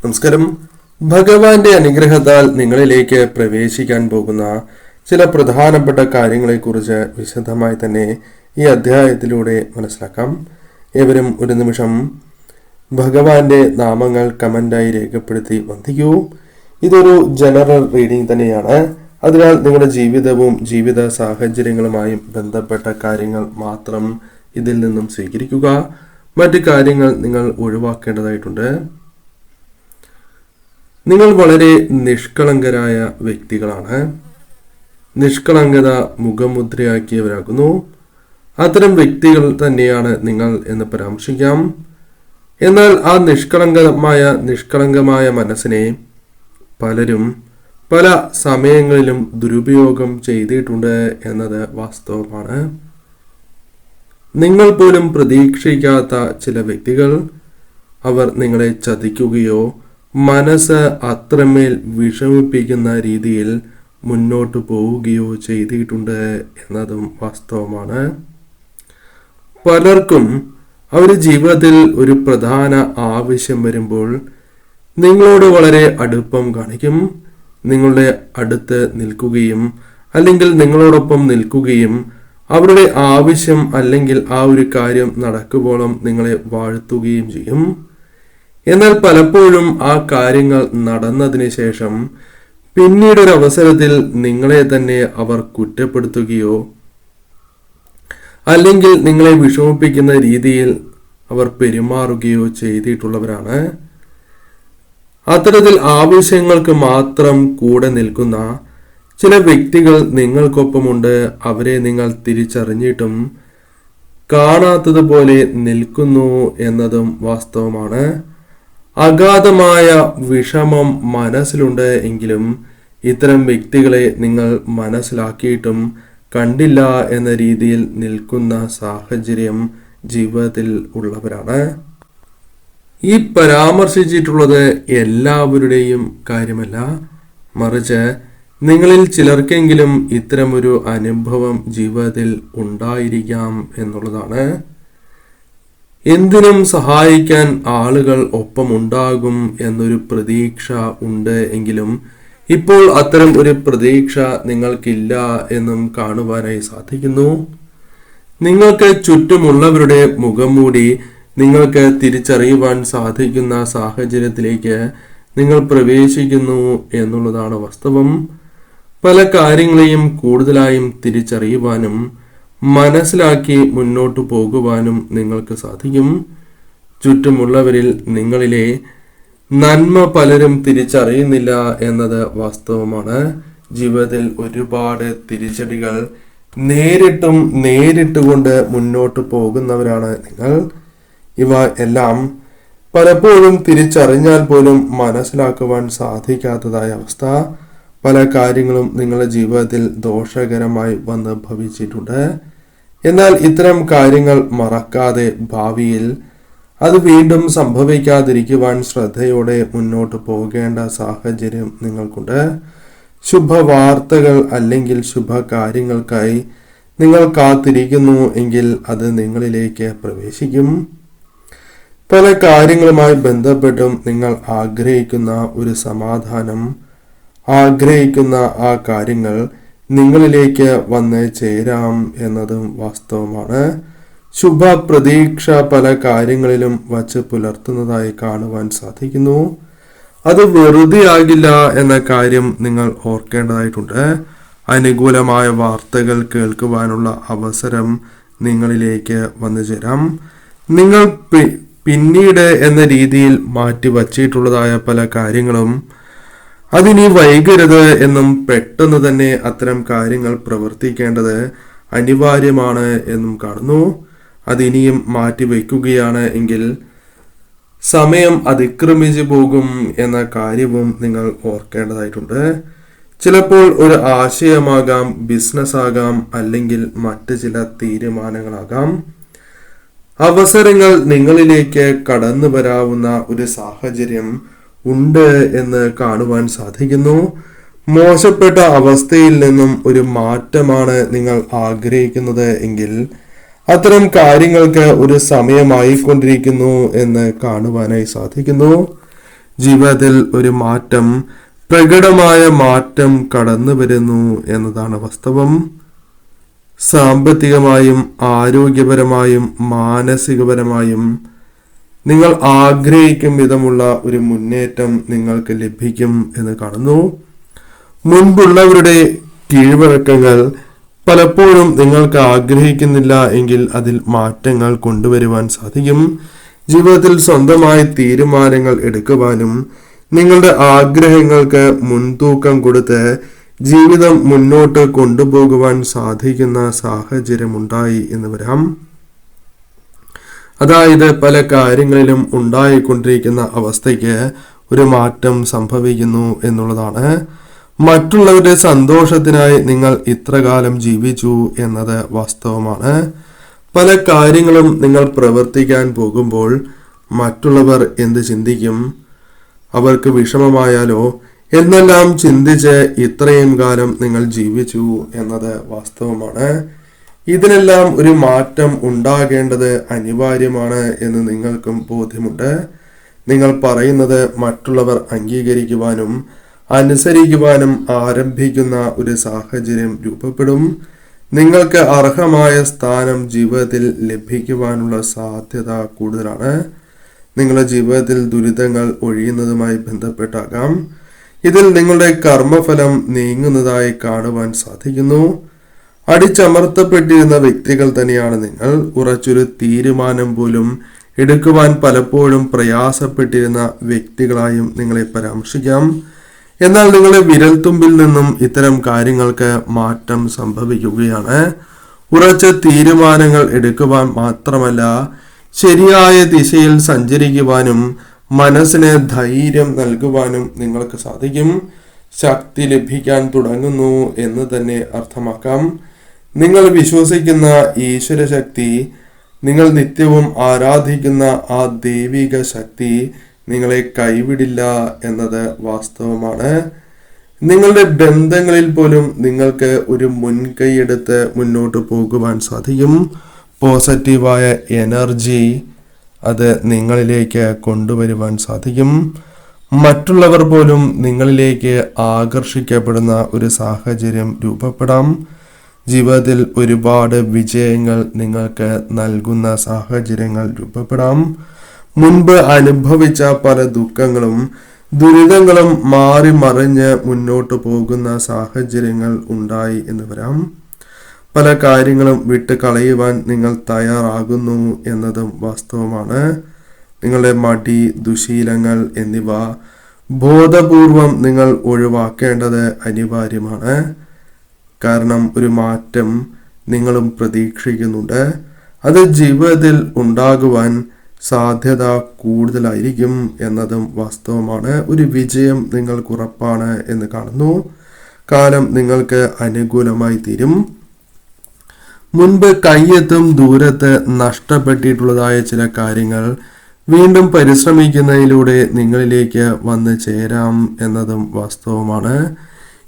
നമസ്കാരം. ഭഗവാന്റെ അനുഗ്രഹത്താൽ നിങ്ങളിലേക്ക് പ്രവേശിക്കാൻ പോകുന്ന ചില പ്രധാനപ്പെട്ട കാര്യങ്ങളെക്കുറിച്ച് വിശദമായി തന്നെ ഈ അധ്യായത്തിലൂടെ മനസ്സിലാക്കാം. ഏവരും ഒരു നിമിഷം ഭഗവാന്റെ നാമങ്ങൾ കമന്റായി രേഖപ്പെടുത്തി വന്ദിക്കൂ. ഇതൊരു ജനറൽ റീഡിംഗ് തന്നെയാണ്. അതിനാൽ നിങ്ങളുടെ ജീവിതവും ജീവിത സാഹചര്യങ്ങളുമായും ബന്ധപ്പെട്ട കാര്യങ്ങൾ മാത്രം ഇതിൽ നിന്നും സ്വീകരിക്കുക. മറ്റു കാര്യങ്ങൾ നിങ്ങൾ ഒഴിവാക്കേണ്ടതായിട്ടുണ്ട്. നിങ്ങൾ വളരെ നിഷ്കളങ്കരായ വ്യക്തികളാണ്. നിഷ്കളങ്കത മുഖമുദ്രയാക്കിയവരാകുന്നു. അത്തരം വ്യക്തികൾ തന്നെയാണ് നിങ്ങൾ എന്ന് പരാമർശിക്കാം. എന്നാൽ ആ നിഷ്കളങ്കമായ മനസ്സിനെ പലരും പല സമയങ്ങളിലും ദുരുപയോഗം ചെയ്തിട്ടുണ്ട് എന്നത് വാസ്തവമാണ്. നിങ്ങൾ പോലും പ്രതീക്ഷിക്കാത്ത ചില വ്യക്തികൾ അവർ നിങ്ങളെ ചതിക്കുകയോ മനസ്സ് അത്രമേൽ വിഷമിപ്പിക്കുന്ന രീതിയിൽ മുന്നോട്ട് പോവുകയോ ചെയ്തിട്ടുണ്ട് എന്നതും വാസ്തവമാണ്. പലർക്കും അവരുടെ ജീവിതത്തിൽ ഒരു പ്രധാന ആവശ്യം വരുമ്പോൾ നിങ്ങളോട് വളരെ അടുപ്പം കാണിക്കും. നിങ്ങളുടെ അടുത്ത് നിൽക്കുകയും അല്ലെങ്കിൽ നിങ്ങളോടൊപ്പം നിൽക്കുകയും അവരുടെ ആവശ്യം അല്ലെങ്കിൽ ആ ഒരു കാര്യം നടക്കുമ്പോഴും നിങ്ങളെ വാഴ്ത്തുകയും ചെയ്യും. എന്നാൽ പലപ്പോഴും ആ കാര്യങ്ങൾ നടന്നതിന് ശേഷം പിന്നീടൊരു അവസരത്തിൽ നിങ്ങളെ തന്നെ അവർ കുറ്റപ്പെടുത്തുകയോ അല്ലെങ്കിൽ നിങ്ങളെ വിഷമിപ്പിക്കുന്ന രീതിയിൽ അവർ പെരുമാറുകയോ ചെയ്തിട്ടുള്ളവരാണ്. അത്തരത്തിൽ ആവശ്യങ്ങൾക്ക് മാത്രം കൂടെ നിൽക്കുന്ന ചില വ്യക്തികൾ നിങ്ങൾക്കൊപ്പമുണ്ട്. അവരെ നിങ്ങൾ തിരിച്ചറിഞ്ഞിട്ടും കാണാത്തതുപോലെ നിൽക്കുന്നു എന്നതും വാസ്തവമാണ്. അഗാധമായ വിഷമം മനസ്സിലുണ്ട് എങ്കിലും ഇത്തരം വ്യക്തികളെ നിങ്ങൾ മനസ്സിലാക്കിയിട്ടും കണ്ടില്ല എന്ന രീതിയിൽ നിൽക്കുന്ന സാഹചര്യം ജീവിതത്തിൽ ഉള്ളവരാണ്. ഈ പരാമർശിച്ചിട്ടുള്ളത് എല്ലാവരുടെയും കാര്യമല്ല, മറിച്ച് നിങ്ങളിൽ ചിലർക്കെങ്കിലും ഇത്തരമൊരു അനുഭവം ജീവിതത്തിൽ ഉണ്ടായിരിക്കാം എന്നുള്ളതാണ്. എന്തിനും സഹായിക്കാൻ ആളുകൾ ഒപ്പമുണ്ടാകും എന്നൊരു പ്രതീക്ഷ ഉണ്ട് എങ്കിലും ഇപ്പോൾ അത്തരം ഒരു പ്രതീക്ഷ നിങ്ങൾക്കില്ല എന്നും കാണുവാനായി സാധിക്കുന്നു. നിങ്ങൾക്ക് ചുറ്റുമുള്ളവരുടെ മുഖം മൂടി നിങ്ങൾക്ക് തിരിച്ചറിയുവാൻ സാധിക്കുന്ന സാഹചര്യത്തിലേക്ക് നിങ്ങൾ പ്രവേശിക്കുന്നു എന്നുള്ളതാണ് വാസ്തവം. പല കാര്യങ്ങളെയും കൂടുതലായും തിരിച്ചറിയുവാനും മനസ്സിലാക്കി മുന്നോട്ടു പോകുവാനും നിങ്ങൾക്ക് സാധിക്കും. ചുറ്റുമുള്ളവരിൽ നിങ്ങളിലെ നന്മ പലരും തിരിച്ചറിയുന്നില്ല എന്നത് വാസ്തവമാണ്. ജീവിതത്തിൽ ഒരുപാട് തിരിച്ചടികൾ നേരിട്ടുകൊണ്ട് മുന്നോട്ട് പോകുന്നവരാണ് നിങ്ങൾ. ഇവ എല്ലാം പലപ്പോഴും തിരിച്ചറിഞ്ഞാൽ പോലും മനസ്സിലാക്കുവാൻ സാധിക്കാത്തതായ അവസ്ഥ. പല കാര്യങ്ങളും നിങ്ങളുടെ ജീവിതത്തിൽ ദോഷകരമായി വന്ന് ഭവിച്ചിട്ടുണ്ട്. എന്നാൽ ഇത്തരം കാര്യങ്ങൾ മറക്കാതെ ഭാവിയിൽ അത് വീണ്ടും സംഭവിക്കാതിരിക്കുവാൻ ശ്രദ്ധയോടെ മുന്നോട്ട് പോകേണ്ട സാഹചര്യം നിങ്ങൾക്കുണ്ട്. ശുഭവാർത്തകൾ അല്ലെങ്കിൽ ശുഭകാര്യങ്ങൾക്കായി നിങ്ങൾ കാത്തിരിക്കുന്നു എങ്കിൽ അത് നിങ്ങളിലേക്ക് പ്രവേശിക്കും. പല കാര്യങ്ങളുമായി ബന്ധപ്പെട്ടും നിങ്ങൾ ആഗ്രഹിക്കുന്ന ഒരു സമാധാനം, ആഗ്രഹിക്കുന്ന ആ കാര്യങ്ങൾ നിങ്ങളിലേക്ക് വന്ന് ചേരാം എന്നതും വാസ്തവമാണ്. ശുഭ പ്രതീക്ഷ പല കാര്യങ്ങളിലും വച്ച് പുലർത്തുന്നതായി കാണുവാൻ സാധിക്കുന്നു. അത് വെറുതെ ആകില്ല എന്ന കാര്യം നിങ്ങൾ ഓർക്കേണ്ടതായിട്ടുണ്ട്. അനുകൂലമായ വാർത്തകൾ കേൾക്കുവാനുള്ള അവസരം നിങ്ങളിലേക്ക് വന്നു ചേരാം. നിങ്ങൾ പിന്നീട് എന്ന രീതിയിൽ മാറ്റി വച്ചിട്ടുള്ളതായ പല കാര്യങ്ങളും അതിനി വൈകരുത് എന്നും പെട്ടെന്ന് തന്നെ അത്തരം കാര്യങ്ങൾ പ്രവർത്തിക്കേണ്ടത് അനിവാര്യമാണ് എന്നും കാണുന്നു. അതിനിയും മാറ്റിവെക്കുകയാണ് എങ്കിൽ സമയം അതിക്രമിച്ചു പോകും എന്ന കാര്യവും നിങ്ങൾ ഓർക്കേണ്ടതായിട്ടുണ്ട്. ചിലപ്പോൾ ഒരു ആശയമാകാം, ബിസിനസ് ആകാം, അല്ലെങ്കിൽ മറ്റ് ചില തീരുമാനങ്ങളാകാം. അവസരങ്ങൾ നിങ്ങളിലേക്ക് കടന്നു വരാവുന്ന ഒരു സാഹചര്യം ഉണ്ട് എന്ന് കാണുവാൻ സാധിക്കുന്നു. മോശപ്പെട്ട അവസ്ഥയിൽ നിന്നും ഒരു മാറ്റമാണ് നിങ്ങൾ ആഗ്രഹിക്കുന്നത് എങ്കിൽ അത്തരം കാര്യങ്ങൾക്ക് ഒരു സമയമായിക്കൊണ്ടിരിക്കുന്നു എന്ന് കാണുവാനായി സാധിക്കുന്നു. ജീവിതത്തിൽ ഒരു മാറ്റം, പ്രകടമായ മാറ്റം കടന്നു വരുന്നു എന്നതാണ് വാസ്തവം. സാമ്പത്തികമായും ആരോഗ്യപരമായും മാനസികപരമായും നിങ്ങൾ ആഗ്രഹിക്കും വിധമുള്ള ഒരു മുന്നേറ്റം നിങ്ങൾക്ക് ലഭിക്കും എന്ന് കാണുന്നു. മുൻപുള്ളവരുടെ കീഴ്വഴക്കങ്ങൾ പലപ്പോഴും നിങ്ങൾക്ക് ആഗ്രഹിക്കുന്നില്ല എങ്കിൽ അതിൽ മാറ്റങ്ങൾ കൊണ്ടുവരുവാൻ സാധിക്കും. ജീവിതത്തിൽ സ്വന്തമായി തീരുമാനങ്ങൾ എടുക്കുവാനും നിങ്ങളുടെ ആഗ്രഹങ്ങൾക്ക് മുൻതൂക്കം കൊടുത്ത് ജീവിതം മുന്നോട്ട് കൊണ്ടുപോകുവാൻ സാധിക്കുന്ന സാഹചര്യമുണ്ടായി എന്ന് വരാം. അതായത് പല കാര്യങ്ങളിലും ഉണ്ടായിക്കൊണ്ടിരിക്കുന്ന അവസ്ഥയ്ക്ക് ഒരു മാറ്റം സംഭവിക്കുന്നു എന്നുള്ളതാണ്. മറ്റുള്ളവരുടെ സന്തോഷത്തിനായി നിങ്ങൾ ഇത്രകാലം ജീവിച്ചു എന്നത് വാസ്തവമാണ്. പല കാര്യങ്ങളും നിങ്ങൾ പ്രവർത്തിക്കാൻ പോകുമ്പോൾ മറ്റുള്ളവർ എന്ത് ചിന്തിക്കും, അവർക്ക് വിഷമമായാലോ എന്നെല്ലാം ചിന്തിച്ച് ഇത്രയും കാലം നിങ്ങൾ ജീവിച്ചു എന്നത് വാസ്തവമാണ്. ഇതിനെല്ലാം ഒരു മാറ്റം ഉണ്ടാകേണ്ടത് അനിവാര്യമാണ് എന്ന് നിങ്ങൾക്കും ബോധ്യമുണ്ട്. നിങ്ങൾ പറയുന്നത് മറ്റുള്ളവർ അംഗീകരിക്കുവാനും അനുസരിക്കുവാനും ആരംഭിക്കുന്ന ഒരു സാഹചര്യം രൂപപ്പെടും. നിങ്ങൾക്ക് അർഹമായ സ്ഥാനം ജീവിതത്തിൽ ലഭിക്കുവാനുള്ള സാധ്യത കൂടുതലാണ്. നിങ്ങളുടെ ജീവിതത്തിൽ ദുരിതങ്ങൾ ഒഴിയുന്നതുമായി ബന്ധപ്പെട്ടാകാം ഇതിൽ നിങ്ങളുടെ കർമ്മഫലം നീങ്ങുന്നതായി കാണുവാൻ സാധിക്കുന്നു. അടിച്ചമർത്തപ്പെട്ടിരുന്ന വ്യക്തികൾ തന്നെയാണ് നിങ്ങൾ. ഉറച്ചൊരു തീരുമാനം പോലും എടുക്കുവാൻ പലപ്പോഴും പ്രയാസപ്പെട്ടിരുന്ന വ്യക്തികളായും നിങ്ങളെ പരാമർശിക്കാം. എന്നാൽ നിങ്ങളുടെ വിരൽത്തുമ്പിൽ നിന്നും ഇത്തരം കാര്യങ്ങൾക്ക് മാറ്റം സംഭവിക്കുകയാണ്. ഉറച്ച തീരുമാനങ്ങൾ എടുക്കുവാൻ മാത്രമല്ല, ശരിയായ ദിശയിൽ സഞ്ചരിക്കുവാനും മനസ്സിന് ധൈര്യം നൽകുവാനും നിങ്ങൾക്ക് സാധിക്കും. ശക്തി ലഭിക്കാൻ തുടങ്ങുന്നു എന്ന് തന്നെ അർത്ഥമാക്കാം. നിങ്ങൾ വിശ്വസിക്കുന്ന ഈശ്വര ശക്തി, നിങ്ങൾ നിത്യവും ആരാധിക്കുന്ന ആ ദൈവിക ശക്തി നിങ്ങളെ കൈവിടില്ല എന്നത് വാസ്തവമാണ്. നിങ്ങളുടെ ബന്ധങ്ങളിൽ പോലും നിങ്ങൾക്ക് ഒരു മുൻകൈയെടുത്ത് മുന്നോട്ട് പോകുവാൻ സാധിക്കും. പോസിറ്റീവായ എനർജി അത് നിങ്ങളിലേക്ക് കൊണ്ടുവരുവാൻ സാധിക്കും. മറ്റുള്ളവർ പോലും നിങ്ങളിലേക്ക് ആകർഷിക്കപ്പെടുന്ന ഒരു സാഹചര്യം രൂപപ്പെടാം. ജീവിതത്തിൽ ഒരുപാട് വിജയങ്ങൾ നിങ്ങൾക്ക് നൽകുന്ന സാഹചര്യങ്ങൾ രൂപപ്പെടാം. മുൻപ് അനുഭവിച്ച പല ദുഃഖങ്ങളും ദുരിതങ്ങളും മാറി മറിഞ്ഞ് മുന്നോട്ട് പോകുന്ന സാഹചര്യങ്ങൾ ഉണ്ടായി എന്ന് വരാം. പല കാര്യങ്ങളും വിട്ട് കളയുവാൻ നിങ്ങൾ തയ്യാറാകുന്നു എന്നതും വാസ്തവമാണ്. നിങ്ങളുടെ മടി, ദുശീലങ്ങൾ എന്നിവ ബോധപൂർവം നിങ്ങൾ ഒഴിവാക്കേണ്ടത് അനിവാര്യമാണ്. കാരണം ഒരു മാറ്റം നിങ്ങളും പ്രതീക്ഷിക്കുന്നുണ്ട്. അത് ജീവിതത്തിൽ ഉണ്ടാകുവാൻ സാധ്യത കൂടുതലായിരിക്കും എന്നതും വാസ്തവമാണ്. ഒരു വിജയം നിങ്ങൾക്ക് ഉറപ്പാണ് എന്ന് കാണുന്നു. കാലം നിങ്ങൾക്ക് അനുകൂലമായി തീരും. മുൻപ് കയ്യെത്തും ദൂരത്ത് നഷ്ടപ്പെട്ടിട്ടുള്ളതായ ചില കാര്യങ്ങൾ വീണ്ടും പരിശ്രമിക്കുന്നതിലൂടെ നിങ്ങളിലേക്ക് വന്ന് ചേരാം എന്നതും വാസ്തവമാണ്.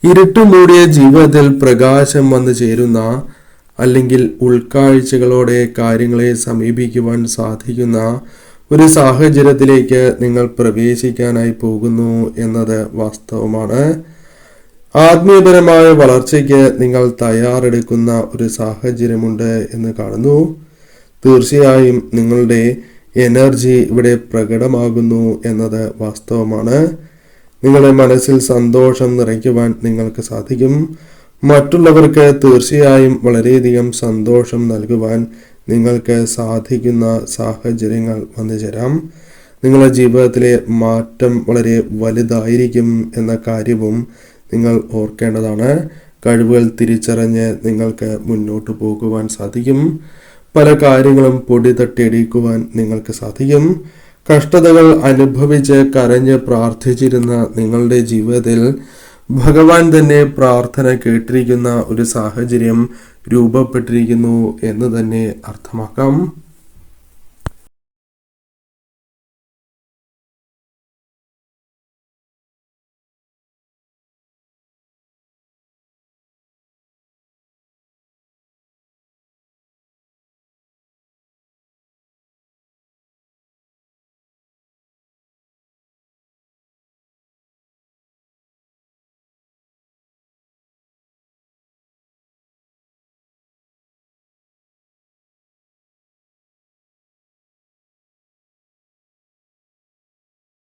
ഇരുട്ടുമൂടിയ ജീവിതത്തിൽ പ്രകാശം വന്നു ചേരുന്ന അല്ലെങ്കിൽ ഉൾക്കാഴ്ചകളോടെ കാര്യങ്ങളെ സമീപിക്കുവാൻ സാധിക്കുന്ന ഒരു സാഹചര്യത്തിലേക്ക് നിങ്ങൾ പ്രവേശിക്കാനായി പോകുന്നു എന്നത് വാസ്തവമാണ്. ആത്മീയപരമായ വളർച്ചയ്ക്ക് നിങ്ങൾ തയ്യാറെടുക്കുന്ന ഒരു സാഹചര്യമുണ്ട് എന്ന് കാണുന്നു. തീർച്ചയായും നിങ്ങളുടെ എനർജി ഇവിടെ പ്രകടമാകുന്നു എന്നത് വാസ്തവമാണ്. നിങ്ങളുടെ മനസ്സിൽ സന്തോഷം നിറയ്ക്കുവാൻ നിങ്ങൾക്ക് സാധിക്കും. മറ്റുള്ളവർക്ക് തീർച്ചയായും വളരെയധികം സന്തോഷം നൽകുവാൻ നിങ്ങൾക്ക് സാധിക്കുന്ന സാഹചര്യങ്ങൾ വന്നു ചേരാം. നിങ്ങളുടെ ജീവിതത്തിലെ മാറ്റം വളരെ വലുതായിരിക്കും എന്ന കാര്യവും നിങ്ങൾ ഓർക്കേണ്ടതാണ്. കഴിവുകൾ തിരിച്ചറിഞ്ഞ് നിങ്ങൾക്ക് മുന്നോട്ട് പോകുവാൻ സാധിക്കും. പല കാര്യങ്ങളും പൊടി തട്ടിയടിക്കുവാൻ നിങ്ങൾക്ക് സാധിക്കും. കഷ്ടതകൾ അനുഭവിച്ച് കരഞ്ഞ് പ്രാർത്ഥിച്ചിരുന്ന നിങ്ങളുടെ ജീവിതത്തിൽ ഭഗവാൻ തന്നെ പ്രാർത്ഥന കേട്ടിരിക്കുന്ന ഒരു സാഹചര്യം രൂപപ്പെട്ടിരിക്കുന്നു എന്ന് തന്നെ അർത്ഥമാക്കാം.